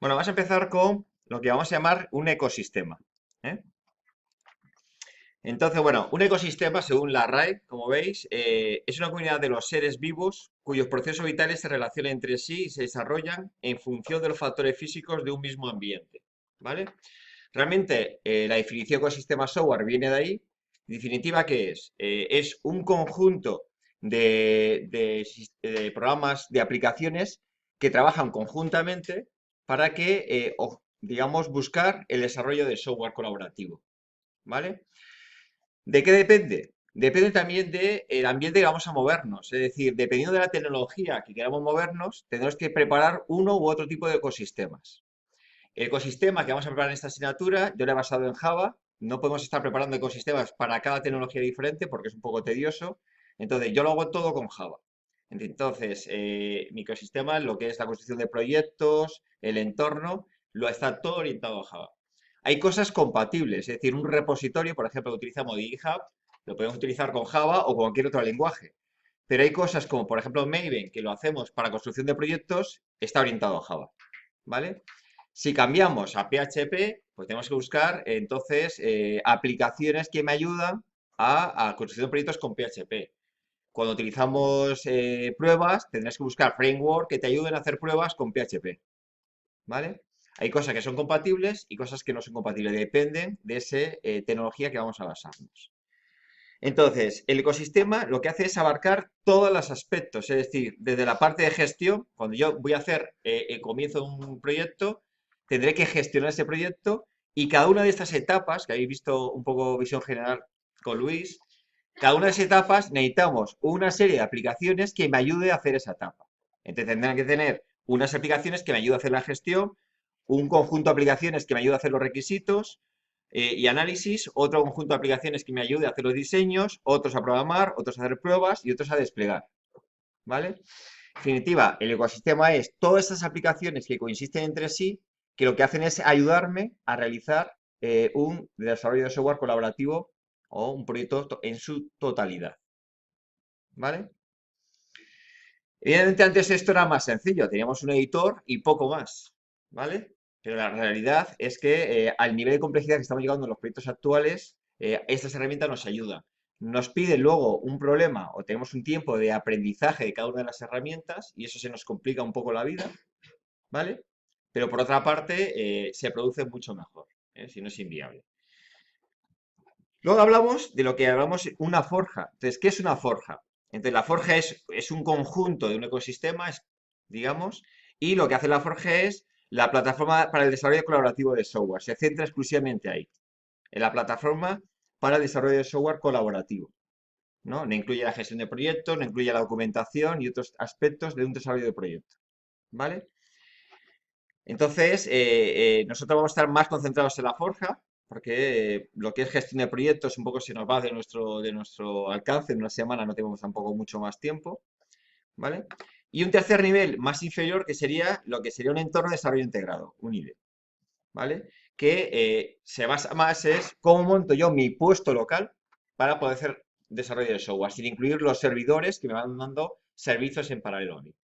Bueno, vamos a empezar con lo que vamos a llamar un ecosistema. ¿Eh? Entonces, bueno, un ecosistema, según la RAE, como veis, es una comunidad de los seres vivos cuyos procesos vitales se relacionan entre sí y se desarrollan en función de los factores físicos de un mismo ambiente. ¿Vale? Realmente, la definición de ecosistema software viene de ahí. En definitiva, ¿qué es? Es un conjunto de programas, de aplicaciones que trabajan conjuntamente para que, digamos, buscar el desarrollo de software colaborativo. ¿Vale? ¿De qué depende? Depende también del ambiente que vamos a movernos. Es decir, dependiendo de la tecnología que queramos movernos, tendremos que preparar uno u otro tipo de ecosistemas. El ecosistema que vamos a preparar en esta asignatura, yo lo he basado en Java. No podemos estar preparando ecosistemas para cada tecnología diferente porque es un poco tedioso. Entonces, yo lo hago todo con Java. Entonces, mi ecosistema, lo que es la construcción de proyectos, el entorno, lo está todo orientado a Java. Hay cosas compatibles, es decir, un repositorio, por ejemplo, que utilizamos GitHub, lo podemos utilizar con Java o cualquier otro lenguaje. Pero hay cosas como, por ejemplo, Maven, que lo hacemos para construcción de proyectos, está orientado a Java. ¿Vale? Si cambiamos a PHP, pues tenemos que buscar entonces aplicaciones que me ayudan a construcción de proyectos con PHP. Cuando utilizamos pruebas, tendrás que buscar framework que te ayuden a hacer pruebas con PHP. ¿Vale? Hay cosas que son compatibles y cosas que no son compatibles. Dependen de esa tecnología que vamos a basarnos. Entonces, el ecosistema lo que hace es abarcar todos los aspectos, es decir, desde la parte de gestión, cuando yo voy a hacer, comienzo un proyecto, tendré que gestionar ese proyecto y cada una de estas etapas, que habéis visto un poco visión general con Luis, cada una de esas etapas necesitamos una serie de aplicaciones que me ayude a hacer esa etapa. Entonces tendrán que tener unas aplicaciones que me ayuden a hacer la gestión, un conjunto de aplicaciones que me ayude a hacer los requisitos, y análisis, otro conjunto de aplicaciones que me ayude a hacer los diseños, otros a programar, otros a hacer pruebas y otros a desplegar. ¿Vale? En definitiva, el ecosistema es todas esas aplicaciones que coinciden entre sí, que lo que hacen es ayudarme a realizar un desarrollo de software colaborativo o un proyecto en su totalidad. ¿Vale? Evidentemente antes esto era más sencillo, teníamos un editor y poco más, ¿vale? Pero la realidad es que al nivel de complejidad que estamos llegando en los proyectos actuales, estas herramientas nos ayudan. Nos pide luego un problema o tenemos un tiempo de aprendizaje de cada una de las herramientas y eso se nos complica un poco la vida, ¿vale? Pero por otra parte, se produce mucho mejor, si no es inviable. Luego hablamos de lo que hablamos una forja. Entonces, ¿qué es una forja? Entonces, la forja es un conjunto de un ecosistema, digamos, y lo que hace la forja es la plataforma para el desarrollo colaborativo de software. Se centra exclusivamente ahí, en la plataforma para el desarrollo de software colaborativo. ¿No? No incluye la gestión de proyectos, no incluye la documentación y otros aspectos de un desarrollo de proyecto. ¿Vale? Entonces, nosotros vamos a estar más concentrados en la forja, porque lo que es gestión de proyectos un poco se nos va de nuestro alcance. En una semana no tenemos tampoco mucho más tiempo, ¿vale? Y un tercer nivel más inferior que sería lo que sería un entorno de desarrollo integrado, un IDE, ¿vale? Que se basa más es cómo monto yo mi puesto local para poder hacer desarrollo de software, sin incluir los servidores que me van dando servicios en paralelo a mí.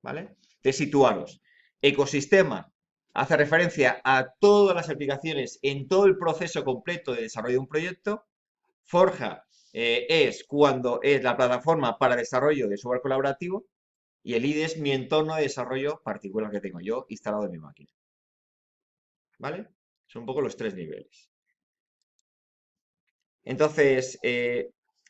¿Vale? De situaros. Ecosistema hace referencia a todas las aplicaciones en todo el proceso completo de desarrollo de un proyecto. Forja es cuando es la plataforma para desarrollo de software colaborativo y el IDE es mi entorno de desarrollo particular que tengo yo instalado en mi máquina. ¿Vale? Son un poco los tres niveles. Entonces,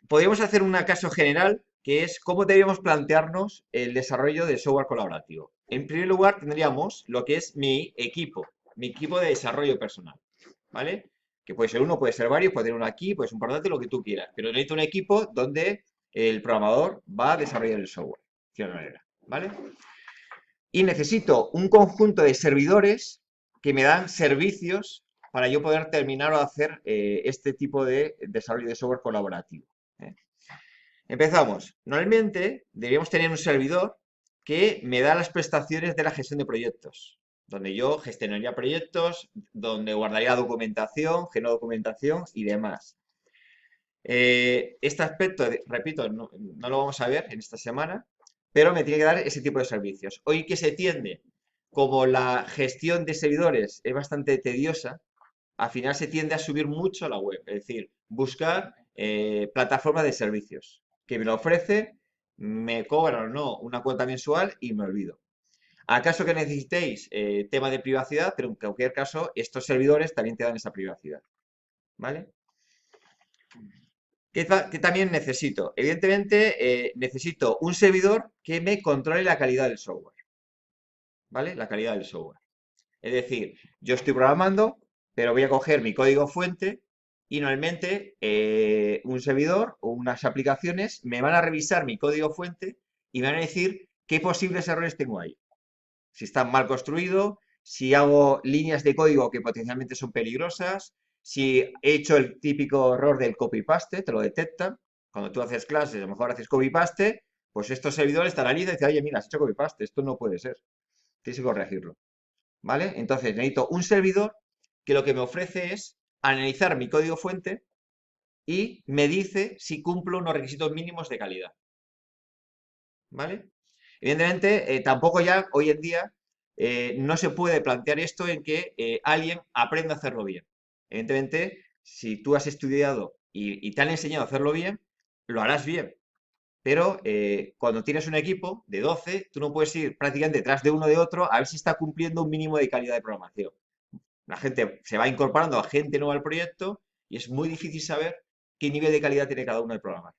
podríamos hacer un caso general que es cómo deberíamos plantearnos el desarrollo de software colaborativo. En primer lugar, tendríamos lo que es mi equipo de desarrollo personal, ¿vale? Que puede ser uno, puede ser varios, puede tener uno aquí, puede ser un portátil, lo que tú quieras, pero necesito un equipo donde el programador va a desarrollar el software, de cierta manera, ¿vale? Y necesito un conjunto de servidores que me dan servicios para yo poder terminar o hacer este tipo de desarrollo de software colaborativo. ¿Eh? Empezamos. Normalmente deberíamos tener un servidor que me da las prestaciones de la gestión de proyectos, donde yo gestionaría proyectos, donde guardaría documentación, genero documentación y demás. Este aspecto, repito, no lo vamos a ver en esta semana, pero me tiene que dar ese tipo de servicios. Hoy, ¿qué se tiende? como la gestión de servidores es bastante tediosa, al final se tiende a subir mucho a la web. Es decir, buscar plataformas de servicios que me lo ofrece, me cobran o no una cuota mensual y me olvido. ¿Acaso que necesitéis tema de privacidad? Pero en cualquier caso, estos servidores también te dan esa privacidad. ¿Vale? ¿Qué también necesito? Evidentemente, necesito un servidor que me controle la calidad del software. ¿Vale? La calidad del software. Es decir, yo estoy programando, pero voy a coger mi código fuente y normalmente un servidor o unas aplicaciones me van a revisar mi código fuente y me van a decir qué posibles errores tengo ahí. Si está mal construido, si hago líneas de código que potencialmente son peligrosas, si he hecho el típico error del copy-paste, te lo detectan. Cuando tú haces clases, a lo mejor haces copy-paste, pues estos servidores te analizan y dicen, oye, mira, has hecho copy-paste, esto no puede ser. Tienes que corregirlo. ¿Vale? Entonces necesito un servidor que lo que me ofrece es analizar mi código fuente y me dice si cumplo unos requisitos mínimos de calidad. ¿Vale? Evidentemente, tampoco ya hoy en día no se puede plantear esto en que alguien aprenda a hacerlo bien. Evidentemente, si tú has estudiado y te han enseñado a hacerlo bien, lo harás bien. Pero cuando tienes un equipo de 12, tú no puedes ir prácticamente detrás de uno de otro a ver si está cumpliendo un mínimo de calidad de programación. La gente se va incorporando a gente nueva al proyecto y es muy difícil saber qué nivel de calidad tiene cada uno de programar.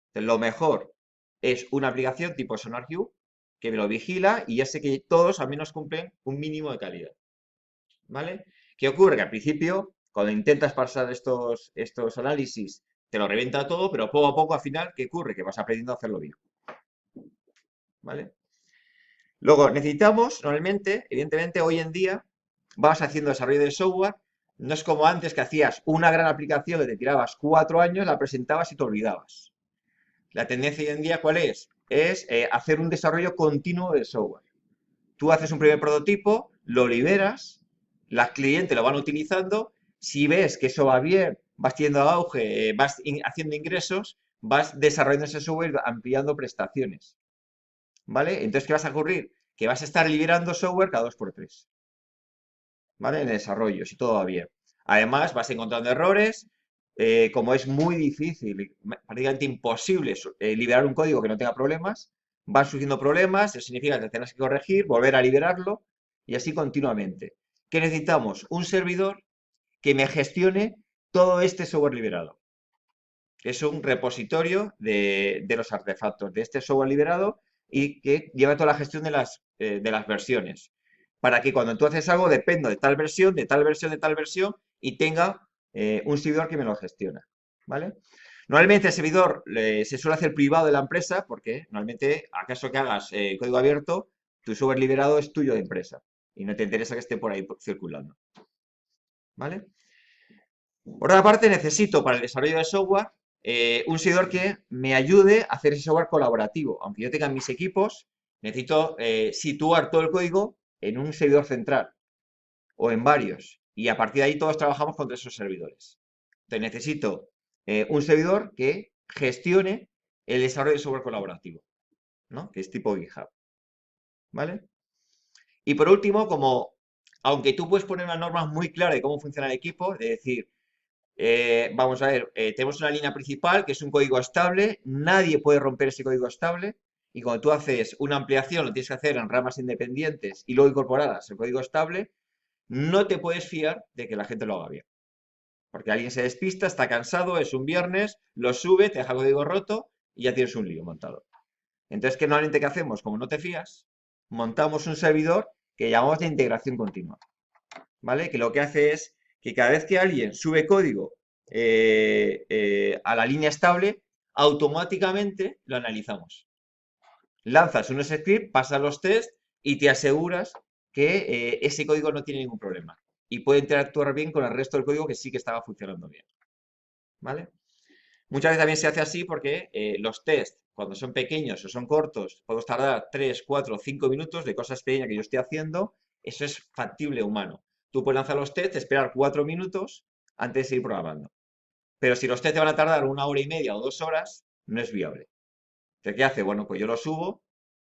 Entonces, lo mejor es una aplicación tipo SonarQube que me lo vigila y ya sé que todos al menos cumplen un mínimo de calidad. ¿Vale? ¿Qué ocurre? Que al principio, cuando intentas pasar estos análisis, te lo revienta todo, pero poco a poco al final, ¿qué ocurre? Que vas aprendiendo a hacerlo bien. ¿Vale? Luego, necesitamos, normalmente, evidentemente, hoy en día, vas haciendo desarrollo de software, no es como antes que hacías una gran aplicación que te tirabas 4 años, la presentabas y te olvidabas. La tendencia hoy en día, ¿cuál es? Es hacer un desarrollo continuo de software. Tú haces un primer prototipo, lo liberas, las clientes lo van utilizando, si ves que eso va bien, vas teniendo auge, haciendo ingresos, vas desarrollando ese software, ampliando prestaciones. ¿Vale? Entonces, ¿qué vas a ocurrir? Que vas a estar liberando software cada 2 por 3. ¿Vale? En el desarrollo, si todo va bien. Además, vas encontrando errores, como es muy difícil, prácticamente imposible liberar un código que no tenga problemas, van surgiendo problemas, eso significa que tendrás que corregir, volver a liberarlo y así continuamente. ¿Qué necesitamos? Un servidor que me gestione todo este software liberado. Es un repositorio de los artefactos de este software liberado y que lleva toda la gestión de las versiones. Para que cuando tú haces algo dependa de tal versión, de tal versión, de tal versión y tenga un servidor que me lo gestiona. ¿Vale? Normalmente el servidor se suele hacer privado de la empresa porque normalmente, acaso que hagas código abierto, tu software liberado es tuyo de empresa y no te interesa que esté por ahí circulando. ¿Vale? Por otra parte, necesito para el desarrollo de software un servidor que me ayude a hacer ese software colaborativo. Aunque yo tenga mis equipos, necesito situar todo el código en un servidor central o en varios. Y a partir de ahí todos trabajamos contra esos servidores. Entonces necesito un servidor que gestione el desarrollo de software colaborativo, ¿no? Que es tipo GitHub. ¿Vale? Y por último, aunque tú puedes poner unas normas muy claras de cómo funciona el equipo, es decir, vamos a ver, tenemos una línea principal que es un código estable, nadie puede romper ese código estable y cuando tú haces una ampliación lo tienes que hacer en ramas independientes y luego incorporadas el código estable, no te puedes fiar de que la gente lo haga bien. Porque alguien se despista, está cansado, es un viernes, lo sube, te deja el código roto y ya tienes un lío montado. Entonces, ¿qué normalmente qué hacemos? Como no te fías, montamos un servidor que llamamos de integración continua. ¿Vale? Que lo que hace es que cada vez que alguien sube código a la línea estable, automáticamente lo analizamos. Lanzas unos scripts, pasas los tests y te aseguras que ese código no tiene ningún problema y puede interactuar bien con el resto del código que sí que estaba funcionando bien. ¿Vale? Muchas veces también se hace así porque los tests, cuando son pequeños o son cortos, podemos tardar 3, 4, 5 minutos de cosas pequeñas que yo estoy haciendo. Eso es factible humano. Tú puedes lanzar los tests, esperar 4 minutos antes de seguir programando. Pero si los tests te van a tardar 1 hora y media o 2 horas, no es viable. Entonces, ¿qué hace? Bueno, pues yo lo subo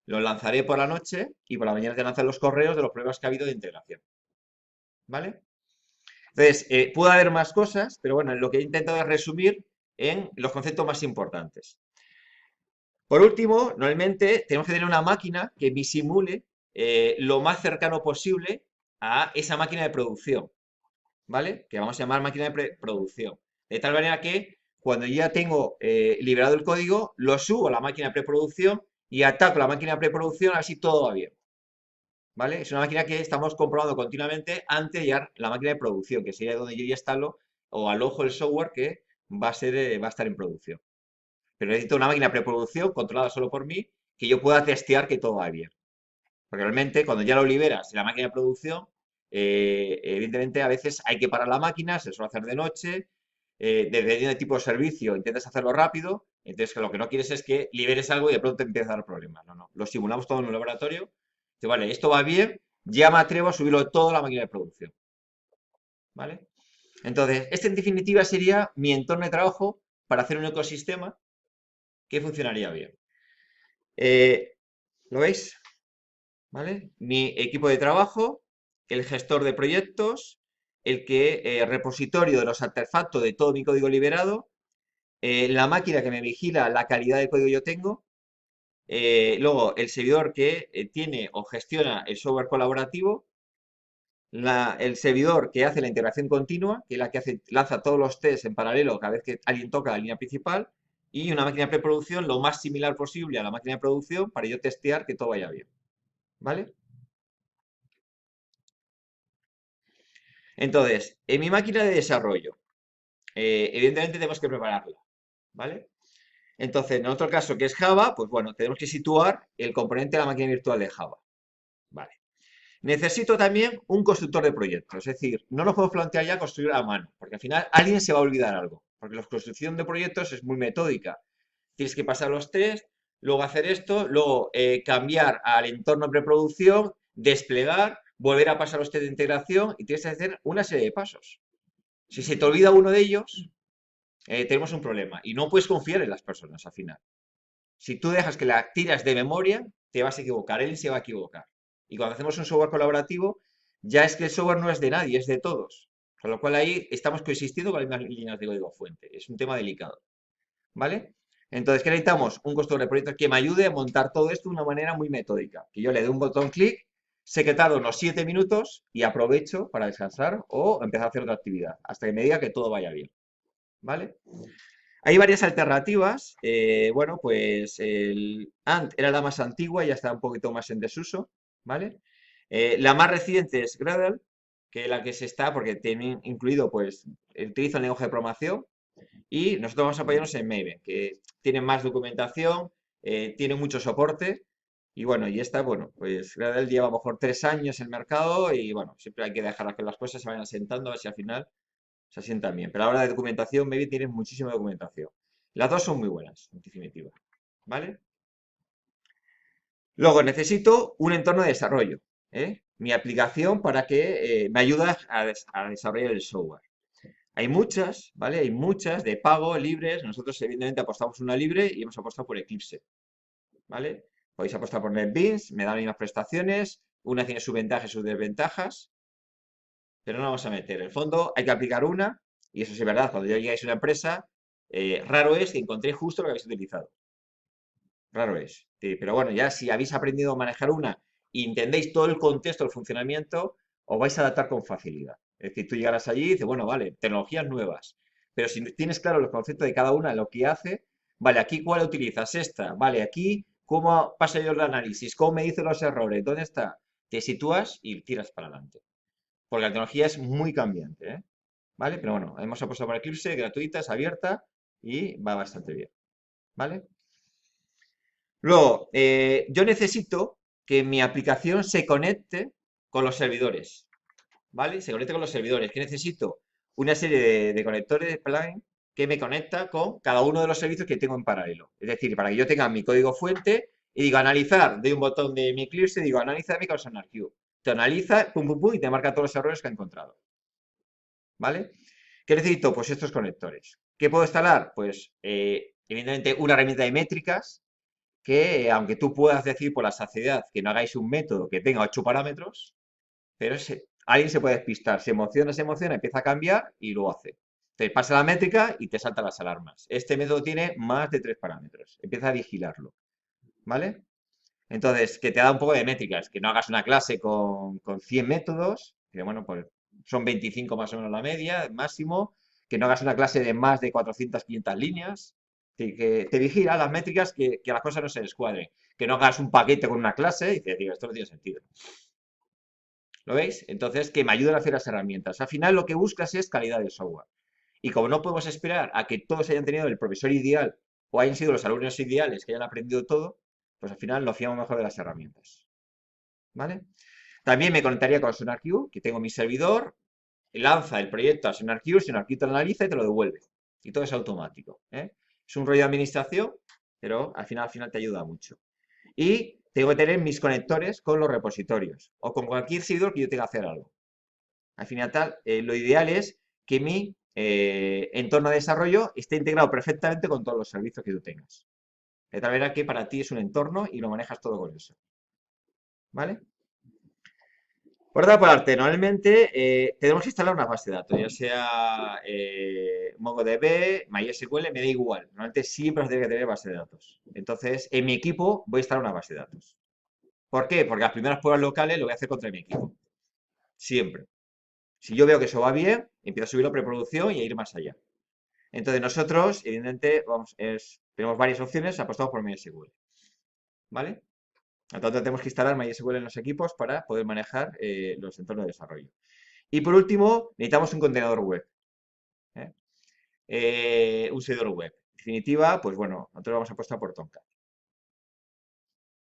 Los lanzaré por la noche y por la mañana te lanzan los correos de los problemas que ha habido de integración. ¿Vale? Entonces, puede haber más cosas, pero bueno, lo que he intentado es resumir en los conceptos más importantes. Por último, normalmente tenemos que tener una máquina que disimule lo más cercano posible a esa máquina de producción, ¿vale? Que vamos a llamar máquina de producción. De tal manera que cuando ya tengo liberado el código, lo subo a la máquina de preproducción y ataco la máquina de preproducción a ver si todo va bien, ¿vale? Es una máquina que estamos comprobando continuamente antes de llegar a la máquina de producción, que sería donde yo ya instalo o alojo el software que va a estar en producción. Pero necesito una máquina de preproducción controlada solo por mí que yo pueda testear que todo va bien. Porque realmente cuando ya lo liberas en la máquina de producción, evidentemente a veces hay que parar la máquina, se suele hacer de noche, dependiendo del tipo de servicio, intentas hacerlo rápido, entonces lo que no quieres es que liberes algo y de pronto te empieza a dar problemas. No, no, lo simulamos todo en un laboratorio, dice, vale, esto va bien, ya me atrevo a subirlo todo a la máquina de producción. ¿Vale? Entonces, este en definitiva sería mi entorno de trabajo para hacer un ecosistema que funcionaría bien. Eh, ¿Lo veis? ¿Vale? Mi equipo de trabajo, el gestor de proyectos, el que repositorio de los artefactos de todo mi código liberado, la máquina que me vigila la calidad del código que yo tengo, luego el servidor que tiene o gestiona el software colaborativo, el servidor que hace la integración continua, que es la que lanza todos los tests en paralelo cada vez que alguien toca la línea principal, y una máquina de preproducción lo más similar posible a la máquina de producción para yo testear que todo vaya bien. ¿Vale? Entonces, en mi máquina de desarrollo, evidentemente tenemos que prepararla, ¿vale? Entonces, en otro caso que es Java, pues bueno, tenemos que situar el componente de la máquina virtual de Java, ¿vale? Necesito también un constructor de proyectos, es decir, no nos podemos plantear ya construir a mano, porque al final alguien se va a olvidar algo, porque la construcción de proyectos es muy metódica. Tienes que pasar los test, luego hacer esto, luego cambiar al entorno de preproducción, desplegar, volver a pasar los test de integración y tienes que hacer una serie de pasos. Si se te olvida uno de ellos, tenemos un problema y no puedes confiar en las personas al final. Si tú dejas que la tiras de memoria, te vas a equivocar, él se va a equivocar. Y cuando hacemos un software colaborativo, ya es que el software no es de nadie, es de todos. Con lo cual ahí estamos coexistiendo con las mismas líneas de código fuente. Es un tema delicado. ¿Vale? Entonces, ¿qué necesitamos? Un constructor de proyectos que me ayude a montar todo esto de una manera muy metódica. Que yo le dé un botón clic, sé que tardo unos 7 minutos y aprovecho para descansar o empezar a hacer otra actividad, hasta que me diga que todo vaya bien. ¿Vale? Hay varias alternativas. Bueno, pues el Ant era la más antigua y ya está un poquito más en desuso, ¿vale? La más reciente es Gradle, que es la que se está, porque tiene incluido, pues, utiliza el lenguaje de programación y nosotros vamos a apoyarnos en Maven, que tiene más documentación, tiene mucho soporte y bueno, y esta, bueno, pues Gradle lleva a lo mejor 3 años en el mercado y bueno, siempre hay que dejar que las cosas se vayan asentando, a ver si al final se asientan bien. Pero a la hora de documentación, Maven tiene muchísima documentación. Las dos son muy buenas, en definitiva. ¿Vale? Luego necesito un entorno de desarrollo. Mi aplicación para que me ayude a desarrollar el software. Hay muchas, ¿vale? Hay muchas de pago, libres. Nosotros, evidentemente, apostamos una libre y hemos apostado por Eclipse, ¿vale? Podéis apostar por NetBeans, me dan las mismas prestaciones. Una tiene sus ventajas y sus desventajas, pero no vamos a meter. En el fondo, hay que aplicar una, y eso sí es verdad, cuando ya llegáis a una empresa, raro es que encontréis justo lo que habéis utilizado. Raro es. Sí, pero bueno, ya si habéis aprendido a manejar una y entendéis todo el contexto, el funcionamiento, os vais a adaptar con facilidad. Es decir, tú llegarás allí y dices, bueno, vale, tecnologías nuevas. Pero si tienes claro los conceptos de cada una, lo que hace, vale, aquí cuál utilizas esta, vale, aquí cómo pasa yo el análisis, cómo me dicen los errores, dónde está, te sitúas y tiras para adelante. Porque la tecnología es muy cambiante, ¿eh? ¿Vale? Pero bueno, hemos apostado por Eclipse, gratuita, es abierta y va bastante bien. ¿Vale? Luego, yo necesito que mi aplicación se conecte con los servidores, ¿vale? Se conecte con los servidores. ¿Qué necesito? Una serie de conectores de plugin que me conecta con cada uno de los servicios que tengo en paralelo. Es decir, para que yo tenga mi código fuente y digo analizar, doy un botón de mi Eclipse y digo analiza mi SonarQube. Te analiza, pum, pum, pum, y te marca todos los errores que ha encontrado. ¿Vale? ¿Qué necesito? Pues estos conectores. ¿Qué puedo instalar? Pues, evidentemente, una herramienta de métricas que aunque tú puedas decir por la saciedad que no hagáis un método que tenga 8 parámetros, pero alguien se puede despistar, se emociona, empieza a cambiar y lo hace. Te pasa la métrica y te saltan las alarmas. Este método tiene más de 3 parámetros. Empieza a vigilarlo, ¿vale? Entonces, que te da un poco de métricas, que no hagas una clase con 100 métodos, que bueno, pues son 25 más o menos la media, máximo, que no hagas una clase de más de 400, 500 líneas, que te vigila las métricas, que las cosas no se descuadren, que no hagas un paquete con una clase y te digo, esto no tiene sentido. ¿Lo veis? Entonces, que me ayuden a hacer las herramientas. Al final lo que buscas es calidad de software. Y como no podemos esperar a que todos hayan tenido el profesor ideal o hayan sido los alumnos ideales que hayan aprendido todo, pues al final nos fiamos mejor de las herramientas. ¿Vale? También me conectaría con SonarQube, que tengo mi servidor, lanza el proyecto a SonarQube, SonarQube te lo analiza y te lo devuelve. Y todo es automático, ¿eh? Es un rollo de administración, pero al final te ayuda mucho. Y tengo que tener mis conectores con los repositorios o con cualquier servidor que yo tenga que hacer algo. Al final, lo ideal es que mi entorno de desarrollo esté integrado perfectamente con todos los servicios que tú tengas. De tal manera que para ti es un entorno y lo manejas todo con eso. ¿Vale? Por otra parte, normalmente tenemos que instalar una base de datos, ya sea MongoDB, MySQL, me da igual. Normalmente siempre os tiene que tener base de datos. Entonces, en mi equipo voy a instalar una base de datos. ¿Por qué? Porque las primeras pruebas locales lo voy a hacer contra mi equipo. Siempre. Si yo veo que eso va bien, empiezo a subirlo a preproducción y a ir más allá. Entonces nosotros, evidentemente, tenemos varias opciones, apostamos por MySQL. ¿Vale? Entonces tenemos que instalar MySQL en los equipos para poder manejar los entornos de desarrollo. Y por último, necesitamos un contenedor web. ¿Eh? Un servidor web. En definitiva, pues bueno, nosotros vamos a apostar por Tomcat.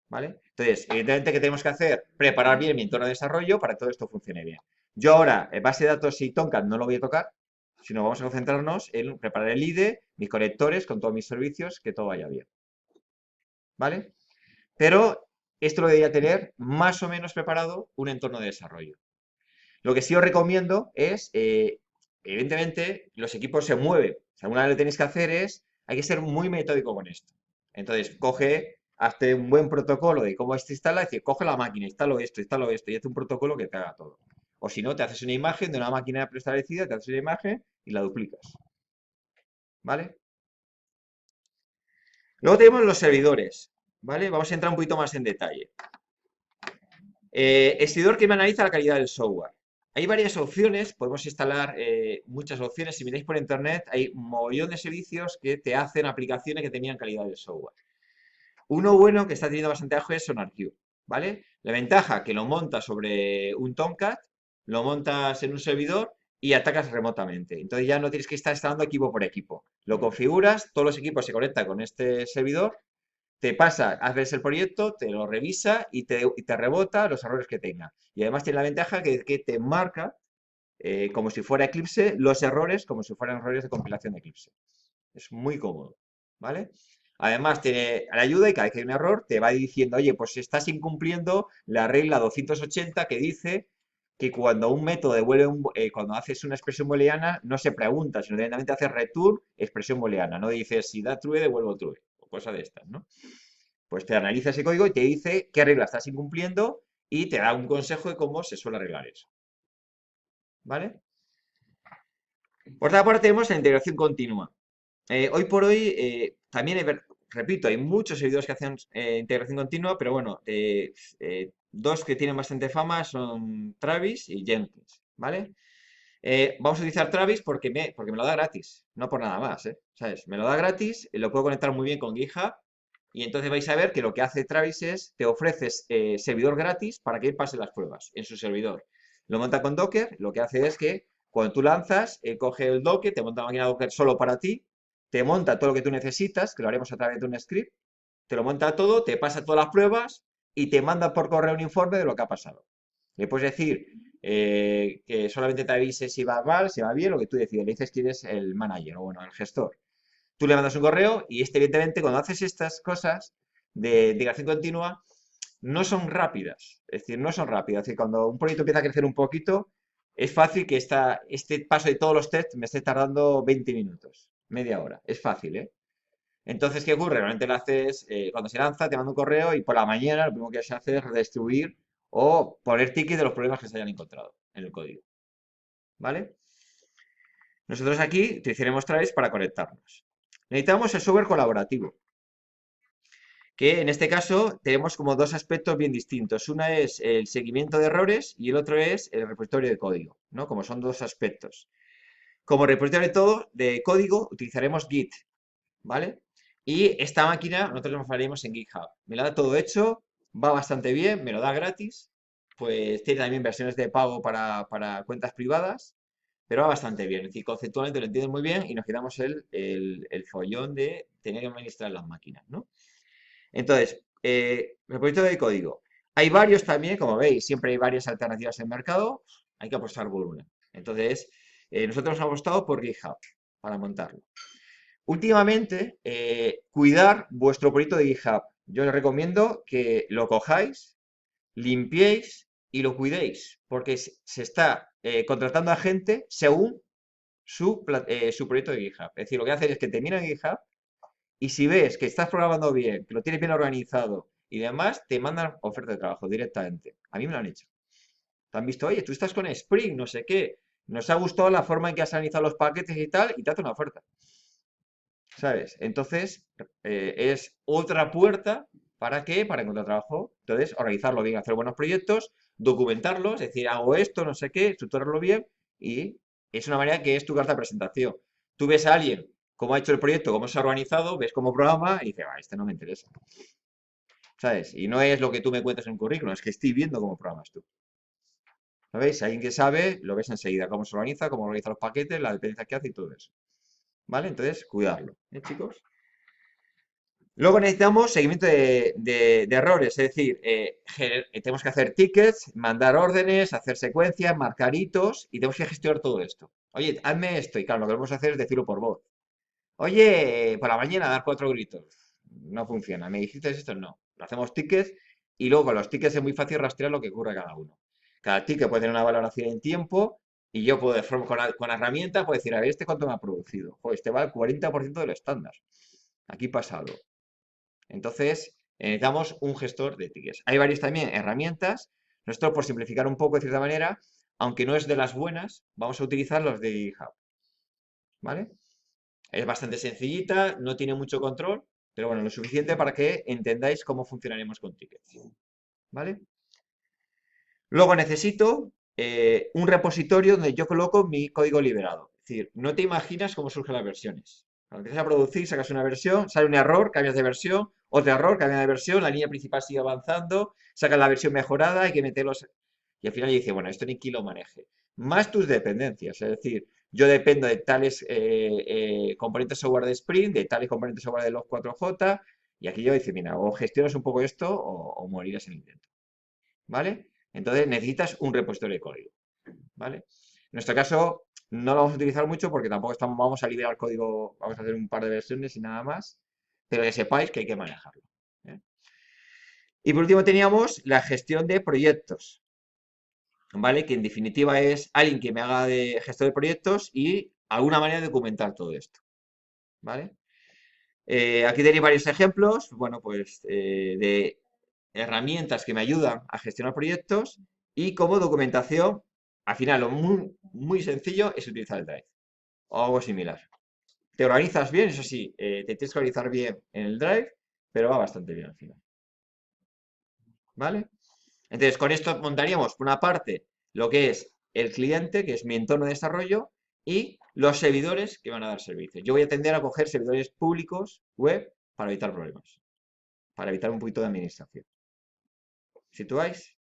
¿Vale? Entonces, evidentemente, ¿qué tenemos que hacer? Preparar bien mi entorno de desarrollo para que todo esto funcione bien. Yo ahora, base de datos y Tomcat no lo voy a tocar, sino vamos a concentrarnos en preparar el IDE, mis conectores con todos mis servicios, que todo vaya bien. ¿Vale? Pero esto lo debería tener más o menos preparado un entorno de desarrollo. Lo que sí os recomiendo es, evidentemente, los equipos se mueven. O sea, una vez lo que tenéis que hacer es, hay que ser muy metódico con esto. Entonces, hazte un buen protocolo de cómo se instala, es decir, coge la máquina, instalo esto, y hazte un protocolo que te haga todo. O si no, te haces una imagen de una máquina preestablecida, te haces una imagen y la duplicas. ¿Vale? Luego tenemos los servidores. ¿Vale? Vamos a entrar un poquito más en detalle. El servidor que me analiza la calidad del software. Hay varias opciones, podemos instalar muchas opciones. Si miráis por internet, hay un mogollón de servicios que te hacen aplicaciones que tenían calidad del software. Uno bueno que está teniendo bastante auge es SonarQube, ¿vale? La ventaja que lo montas sobre un Tomcat, lo montas en un servidor y atacas remotamente. Entonces ya no tienes que estar instalando equipo por equipo. Lo configuras, todos los equipos se conectan con este servidor, te pasa, haces el proyecto, te lo revisa y te rebota los errores que tenga. Y además tiene la ventaja que te marca, como si fuera Eclipse, los errores como si fueran errores de compilación de Eclipse. Es muy cómodo, ¿vale? Además tiene la ayuda y cada vez que hay un error te va diciendo, oye, pues estás incumpliendo la regla 280 que dice que cuando un método cuando haces una expresión booleana no se pregunta, sino directamente haces return expresión booleana. No dices si da true, devuelvo true, o cosas de estas, ¿no? Pues te analiza ese código y te dice qué regla estás incumpliendo y te da un consejo de cómo se suele arreglar eso. ¿Vale? Por otra parte tenemos la integración continua. Hoy por hoy, también, repito, hay muchos servidores que hacen integración continua, pero bueno, dos que tienen bastante fama son Travis y Jenkins, ¿vale? Vamos a utilizar Travis porque me lo da gratis, no por nada más, ¿sabes? Me lo da gratis, lo puedo conectar muy bien con GitHub y entonces vais a ver que lo que hace Travis es, te ofreces servidor gratis para que él pase las pruebas en su servidor. Lo monta con Docker, lo que hace es que cuando tú lanzas, coge el Docker, te monta una máquina Docker solo para ti, te monta todo lo que tú necesitas, que lo haremos a través de un script, te lo monta todo, te pasa todas las pruebas y te manda por correo un informe de lo que ha pasado. Le puedes decir que solamente te avise si va mal, si va bien, lo que tú decides. Le dices que eres el manager o bueno, el gestor. Tú le mandas un correo y evidentemente, cuando haces estas cosas de integración continua, no son rápidas. Es decir, no son rápidas. Es decir, cuando un proyecto empieza a crecer un poquito, es fácil que este paso de todos los tests me esté tardando 20 minutos, media hora. Es fácil, ¿eh? Entonces, ¿qué ocurre? Realmente lo haces, cuando se lanza, te manda un correo y por la mañana lo primero que se hace es redistribuir o poner tickets de los problemas que se hayan encontrado en el código. ¿Vale? Nosotros aquí utilizaremos Trace para conectarnos. Necesitamos el software colaborativo, que en este caso tenemos como dos aspectos bien distintos. Una es el seguimiento de errores y el otro es el repositorio de código, ¿no? Como son dos aspectos. Como repositorio de código utilizaremos Git, ¿vale? Y esta máquina nosotros la faremos en GitHub. Me lo da todo hecho, va bastante bien, me lo da gratis. Pues tiene también versiones de pago para cuentas privadas, pero va bastante bien. Es decir, conceptualmente lo entienden muy bien y nos quitamos el follón de tener que administrar las máquinas, ¿no? Entonces, repositorio de código. Hay varios también, como veis, siempre hay varias alternativas en el mercado, hay que apostar por una. Entonces, nosotros hemos apostado por GitHub para montarlo. Últimamente, cuidar vuestro proyecto de GitHub. Yo les recomiendo que lo cojáis, limpiéis y lo cuidéis, porque se está contratando a gente según su proyecto de GitHub. Es decir, lo que hacen es que te miran en GitHub y si ves que estás programando bien, que lo tienes bien organizado y demás, te mandan oferta de trabajo directamente. A mí me lo han hecho. Te han visto, oye, tú estás con Spring, no sé qué. Nos ha gustado la forma en que has analizado los paquetes y tal, y te hace una oferta. ¿Sabes? Entonces, es otra puerta ¿para qué? Para encontrar trabajo. Entonces, organizarlo bien, hacer buenos proyectos, documentarlos, es decir, hago esto, no sé qué, estructurarlo bien y es una manera que es tu carta de presentación. Tú ves a alguien cómo ha hecho el proyecto, cómo se ha organizado, ves cómo programa y dices, va, este no me interesa. ¿Sabes? Y no es lo que tú me cuentas en un currículum, es que estoy viendo cómo programas tú. ¿Sabéis? Alguien que sabe, lo ves enseguida, cómo se organiza, cómo organiza los paquetes, las dependencias que hace y todo eso. ¿Vale? Entonces, cuidarlo. Chicos? Luego necesitamos seguimiento de errores, es decir, tenemos que hacer tickets, mandar órdenes, hacer secuencias, marcar hitos y tenemos que gestionar todo esto. Oye, hazme esto y claro, lo que vamos a hacer es decirlo por voz. Oye, por la mañana dar 4 gritos. No funciona. ¿Me dijiste esto? No. Lo hacemos tickets y luego con los tickets es muy fácil rastrear lo que ocurre a cada uno. Cada ticket puede tener una valoración en tiempo y yo puedo, con la herramienta, puedo decir, a ver, ¿este cuánto me ha producido? Pues este va al 40% del estándar. Aquí pasa algo. Entonces, necesitamos un gestor de tickets. Hay varias también herramientas. Nosotros, por simplificar un poco de cierta manera, aunque no es de las buenas, vamos a utilizar los de GitHub. ¿Vale? Es bastante sencillita, no tiene mucho control, pero bueno, lo suficiente para que entendáis cómo funcionaremos con tickets. ¿Vale? Luego necesito un repositorio donde yo coloco mi código liberado. Es decir, no te imaginas cómo surgen las versiones. Cuando empiezas a producir, sacas una versión, sale un error, cambias de versión, otro error, cambias de versión, la línea principal sigue avanzando, sacas la versión mejorada, hay que meterlos. Y al final dice, bueno, esto ni quien lo maneje. Más tus dependencias, es decir, yo dependo de tales componentes software de Spring, de tales componentes software de los 4J, y aquí yo dice, mira, o gestionas un poco esto o morirás en el intento. ¿Vale? Entonces necesitas un repositorio de código, ¿vale? En nuestro caso no lo vamos a utilizar mucho porque tampoco vamos a liberar código, vamos a hacer un par de versiones y nada más, pero que sepáis que hay que manejarlo. ¿Eh? Y por último teníamos la gestión de proyectos, ¿vale? Que en definitiva es alguien que me haga de gestor de proyectos y alguna manera de documentar todo esto, ¿vale? Aquí tenéis varios ejemplos, bueno, pues de herramientas que me ayudan a gestionar proyectos y como documentación, al final lo muy sencillo es utilizar el Drive o algo similar. Te organizas bien, eso sí, te tienes que organizar bien en el Drive, pero va bastante bien al final. ¿Vale? Entonces, con esto montaríamos, por una parte, lo que es el cliente, que es mi entorno de desarrollo, y los servidores que van a dar servicio. Yo voy a tender a coger servidores públicos web para evitar problemas, para evitar un poquito de administración. ¿Situáis?